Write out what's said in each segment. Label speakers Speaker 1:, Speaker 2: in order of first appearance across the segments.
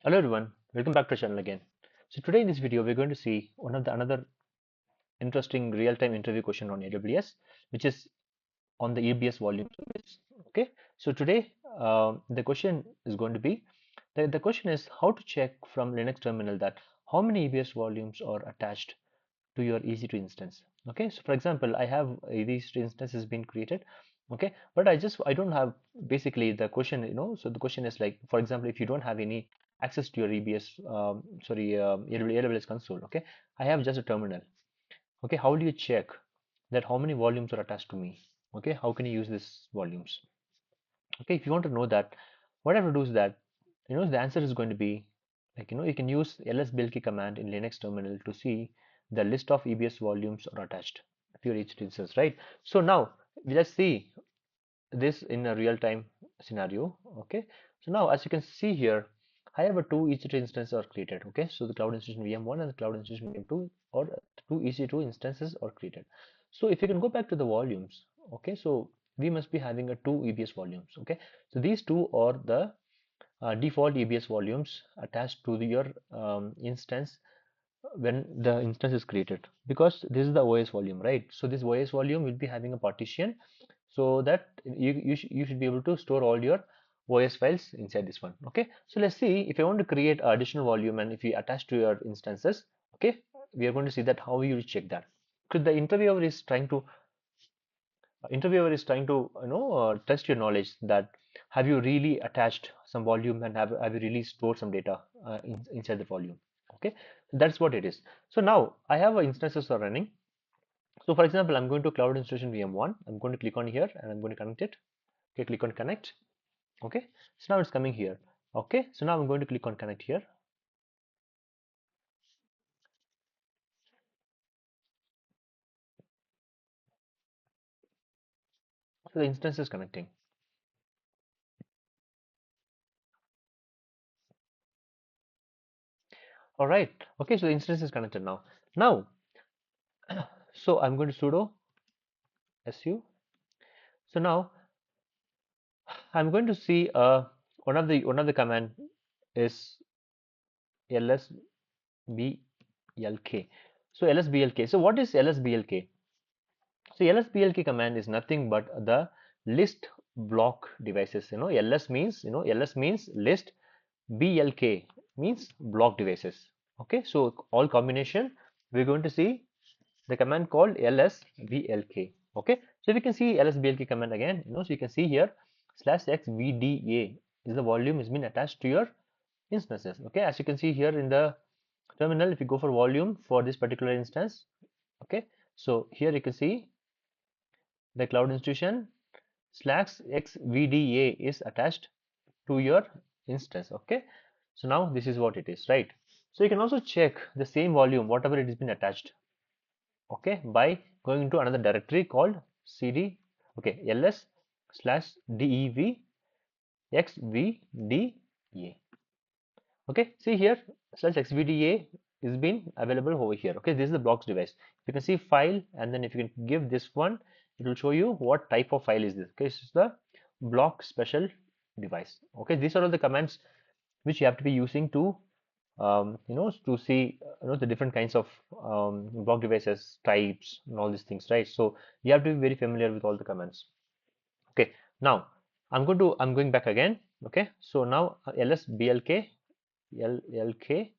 Speaker 1: Hello everyone, welcome back to the channel again. So today in this video we're going to see one of the another interesting real-time interview question on AWS, which is on the EBS volume service. Okay, so today the question is going to be the question is how to check from Linux terminal that how many EBS volumes are attached to your EC2 instance. Okay, so for example, I have these two instances been created. Okay, but I don't have basically the question, so the question is like, for example, if you don't have any access to your EBS, AWS console. Okay, I have just a terminal. Okay, how do you check that how many volumes are attached to me? Okay, how can you use these volumes? Okay, if you want to know that, what I have to do is that, the answer is going to be like, you can use lsblk command in Linux terminal to see the list of EBS volumes are attached to your each instance, right? So now let's see this in a real-time scenario. Okay, so now as you can see here, I have a two EC2 instances are created. Okay, so the cloud institution VM1 and the cloud institution VM2 or two EC2 instances are created. So if you can go back to the volumes, okay, so we must be having a two EBS volumes. Okay, so these two are the default EBS volumes attached to your instance when the instance is created, because this is the OS volume, right? So this OS volume will be having a partition so that you should be able to store all your OS files inside this one. Okay, so let's see if I want to create additional volume and if you attach to your instances. Okay, we are going to see that how you check that. So the interviewer is trying to test your knowledge that have you really attached some volume and have you really stored some data inside the volume. Okay, so that's what it is. So now I have instances are running. So for example, I'm going to cloud institution VM1. I'm going to click on here and I'm going to connect it. Okay, click on connect. Okay, so now it's coming here. Okay, so now I'm going to click on connect here. So the instance is connecting. All right. Okay, so the instance is connected now. Now, so I'm going to sudo su. So now I'm going to see one of the command is lsblk. So lsblk. So what is lsblk? So lsblk command is nothing but the list block devices. ls means list, blk means block devices. Okay, so all combination we're going to see the command called lsblk. Okay, so we can see lsblk command again. So you can see here /xvda is the volume has been attached to your instances. Okay, as you can see here in the terminal, if you go for volume for this particular instance. Okay, so here you can see the cloud institution /xvda is attached to your instance. Okay, so now this is what it is, right? So you can also check the same volume whatever it has been attached, okay, by going into another directory called cd, okay, ls/dev xvda. Okay, see here /xvda is been available over here. Okay, this is the blocks device. You can see file, and then if you can give this one, it will show you what type of file is this. Okay, this is the block special device. Okay, these are all the commands which you have to be using to to see the different kinds of block devices types and all these things, right? So you have to be very familiar with all the commands. Okay, now I'm going back again. Okay, so now lsblk llk.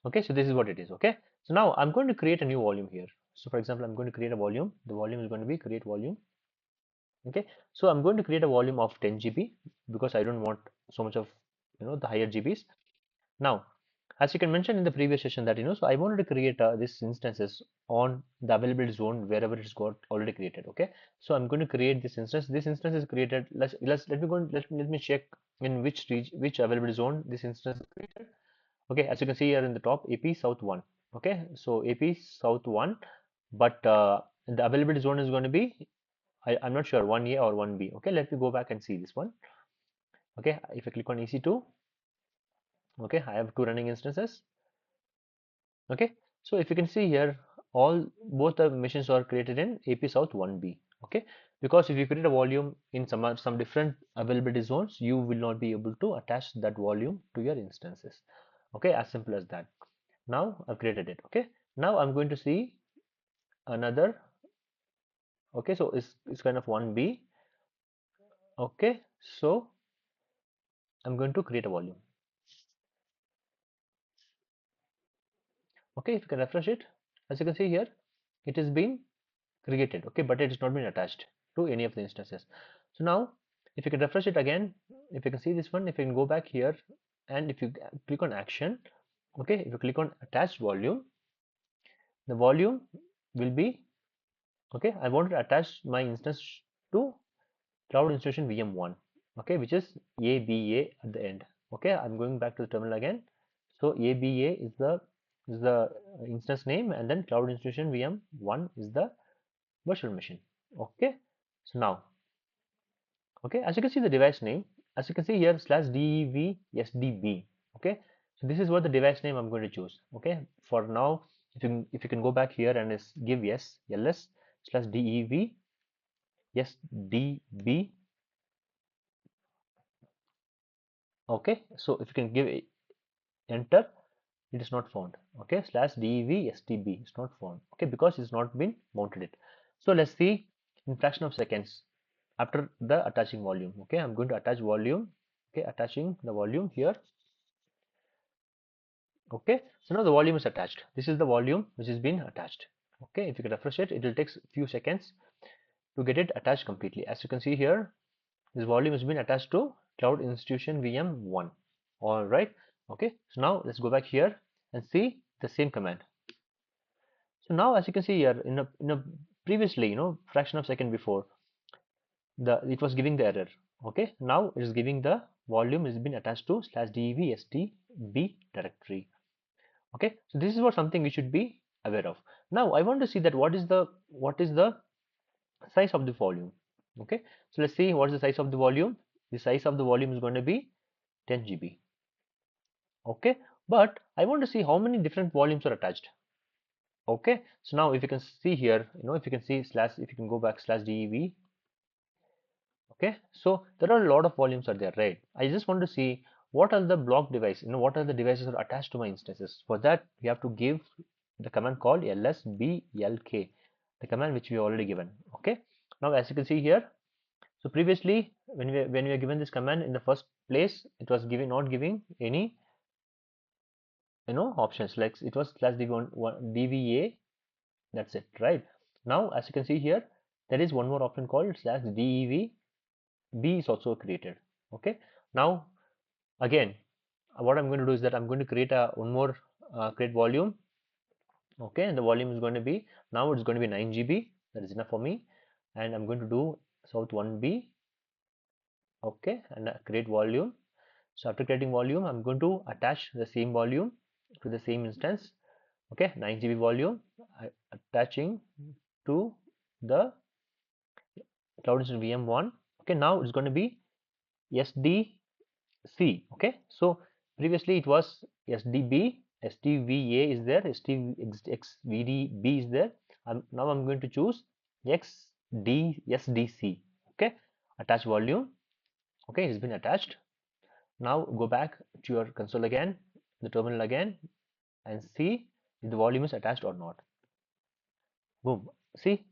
Speaker 1: Okay, so this is what it is. Okay, so now I'm going to create a new volume here. So for example, I'm going to create a volume. The volume is going to be create volume. Okay, so I'm going to create a volume of 10 GB because I don't want so much of the higher GBs. Now, as you can mention in the previous session that so I wanted to create this instances on the availability zone wherever it's got already created. Okay, so I'm going to create this instance. This instance is created. Let me go and let me check in which availability zone this instance is created. Okay, as you can see here in the top, AP South 1. Okay, so AP South 1, but the availability zone is going to be, I'm not sure, 1A or 1B. Okay, let me go back and see this one. Okay, if I click on EC2, okay, I have two running instances. Okay, so if you can see here, both the machines are created in AP South 1B. Okay, because if you create a volume in some different availability zones, you will not be able to attach that volume to your instances. Okay, as simple as that. Now I've created it. Okay, now I'm going to see another. Okay, so it's kind of 1B. Okay, so I'm going to create a volume. Okay, if you can refresh it, as you can see here, it has been created. Okay, but it has not been attached to any of the instances. So now if you can refresh it again, if you can see this one, if you can go back here and if you click on action, okay, if you click on attached volume, the volume will be, okay, I want to attach my instance to cloud institution VM1, okay, which is ABA at the end. Okay, I'm going back to the terminal again. So ABA is the instance name, and then cloud institution VM1 is the virtual machine. Okay, so now, okay, as you can see the device name, as you can see here /dev/sdb. Okay, so this is what the device name I'm going to choose. Okay, for now, if you can go back here and give yes /dev/sdb. Okay, so if you can give enter, it is not found. Okay, /dev/sdb is not found. Okay, because it's not been mounted it. So let's see in fraction of seconds after the attaching volume. Okay, I'm going to attach volume. Okay, attaching the volume here. Okay, so now the volume is attached. This is the volume which has been attached. Okay, if you can refresh it, it will take few seconds to get it attached completely. As you can see here, this volume has been attached to cloud institution VM1. All right. Okay, so now let's go back here and see the same command. So now as you can see here in a previously, fraction of second before, it was giving the error. Okay, now it is giving the volume has been attached to /dev/sdb directory. Okay, so this is what something we should be aware of. Now I want to see that what is the size of the volume. Okay, so let's see what is the size of the volume. The size of the volume is going to be 10 GB. Okay, but I want to see how many different volumes are attached. Okay, so now if you can see here, if you can see if you can go back /dev. Okay, so there are a lot of volumes are there, right? I just want to see what are the block device, what are the devices are attached to my instances. For that, we have to give the command called lsblk, the command which we already given. Okay, now as you can see here, so previously when we are given this command in the first place, it was not giving any options, like it was /dva. That's it, right? Now as you can see here, there is one more option called /dev. B is also created. Okay, now again, what I'm going to do is that I'm going to create one more create volume. Okay, and the volume is going to be, now it's going to be 9 GB. That is enough for me, and I'm going to do south 1B. Okay, and create volume. So after creating volume, I'm going to attach the same volume to the same instance. Okay, 9 GB volume attaching to the cloud instance VM1. Okay, now it's going to be SD okay, so previously it was SDB, SDVA is there, SDXVDB is there. Now I'm going to choose SDC. Okay, attach volume. Okay, it's been attached. Now go back to your console again, the terminal again, and see if the volume is attached or not. Boom. See,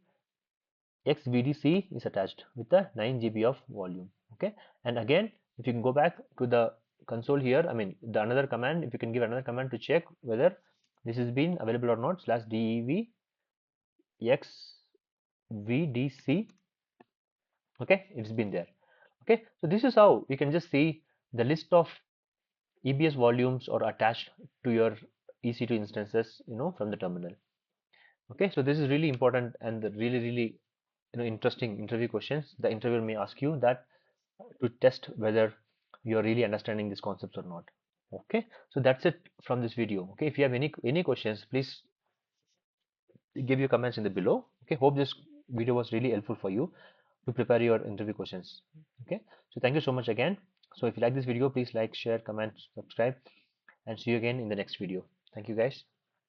Speaker 1: XVDC is attached with the 9 GB of volume. Okay, and again, if you can go back to the console here, I mean the another command, if you can give another command to check whether this has been available or not, /dev xvdc. Okay, it's been there. Okay, so this is how we can just see the list of EBS volumes or attached to your EC2 instances, from the terminal. Okay, so this is really important and really interesting interview questions. The interviewer may ask you that to test whether you're really understanding these concepts or not. Okay, so that's it from this video. Okay, if you have any questions, please give your comments in the below. Okay, hope this video was really helpful for you to prepare your interview questions. Okay, so thank you so much again. So if you like this video, please like, share, comment, subscribe, and see you again in the next video. Thank you guys.